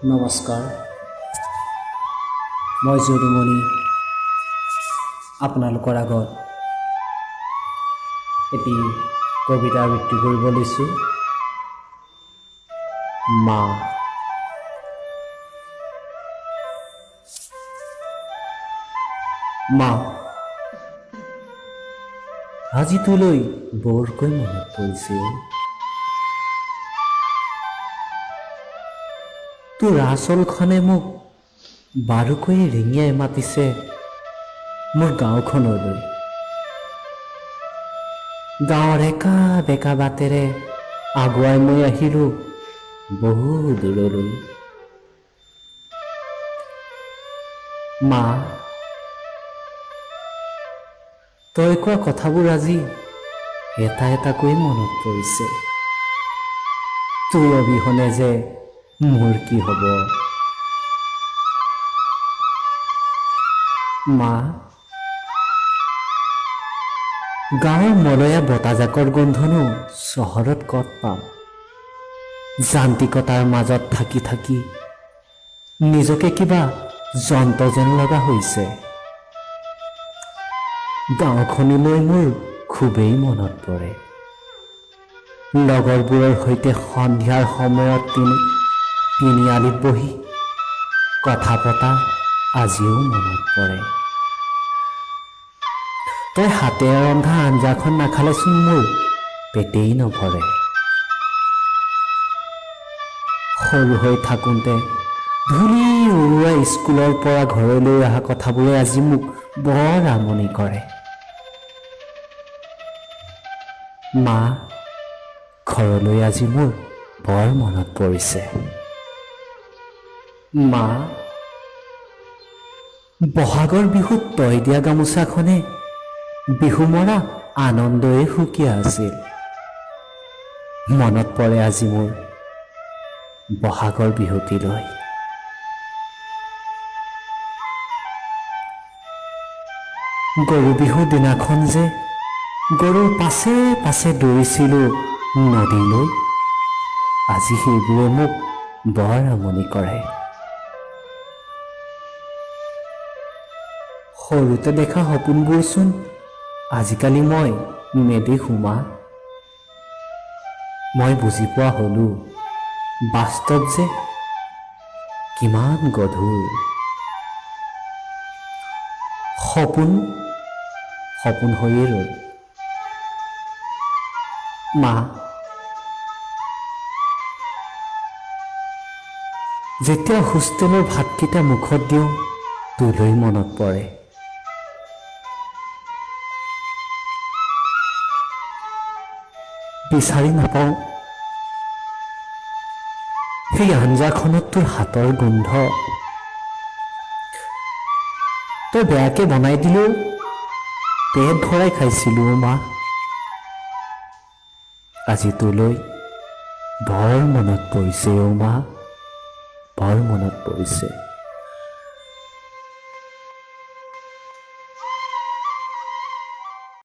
নমস্কাৰ, মই যদুমণি আপোনালোকৰ আগত এটি কবিতা আবৃত্তি কৰিব লৈছোঁ। মা। মা, আজি তোলৈ বৰকৈ মনত পৰিছে। তোৰ আঁচলখনে মোক বাৰুকৈ ৰিঙিয়াই মাতিছে মোৰ গাঁওখনলৈ। গাঁৱৰ একা বেকা বাটেৰে আগুৱাই মই আহিলোঁ বহু দূৰলৈ। মা, তই কোৱা কথাবোৰ আজি এটা এটাকৈ মনত পৰিছে। তোৰ অবিহনে যে মোৰ কি হ'ব। মা, গাঁৱৰ মলয়া বতাহজাকৰ গোন্ধনো চহৰত ক'ত পাম। যান্ত্ৰিকতাৰ মাজত থাকি থাকি নিজকে কিবা যন্ত্ৰ যেন লগা হৈছে। গাঁওখনলৈ মোৰ খুবেই মনত পৰে। লগৰবোৰৰ সৈতে সন্ধিয়াৰ সময়ত তিনিআলিত বহি কথা পতা আজিও মনত পৰে। তই হাতেৰে ৰন্ধা আঞ্জাখন নাখালেচোন মোৰ পেটেই নভৰে। সৰু হৈ থাকোঁতে ধূলি উৰুৱাই স্কুলৰ পৰা ঘৰলৈ অহা কথাবোৰে আজি মোক বৰ আমনি কৰে। মা, ঘৰলৈ আজি মোৰ বৰ মনত পৰিছে। মা, বহাগৰ বিহুত তই দিয়া গামোচাখনে বিহু মৰা আনন্দৰে সুকীয়া আছিল। মনত পৰে আজি মোৰ বহাগৰ বিহুটিলৈ। গৰু বিহুৰ দিনাখন যে গৰুৰ পাছে পাছে দৌৰিছিলোঁ নদীলৈ, আজি সেইবোৰে মোক বৰ আমনি কৰে। সৰুতে দেখা সপোনবোৰচোন আজিকালি মই নেদেখোঁ। মা, মই বুজি পোৱা হ'লোঁ বাস্তৱ যে কিমান গধুৰ। সপোন সপোন হৈয়ে ৰ'ল। মা, যেতিয়া হোষ্টেলৰ ভাতকেইটা মুখত দিওঁ তোলৈ মনত পৰে। বিচাৰি নাপাওঁ সেই আঞ্জাখনত তোৰ হাতৰ গোন্ধ। তই বেয়াকৈ বনাই দিলেও পেট ভৰাই খাইছিলোঁ। মা, আজি তোলৈ বৰ মনত পৰিছে। মা, বৰ মনত পৰিছে।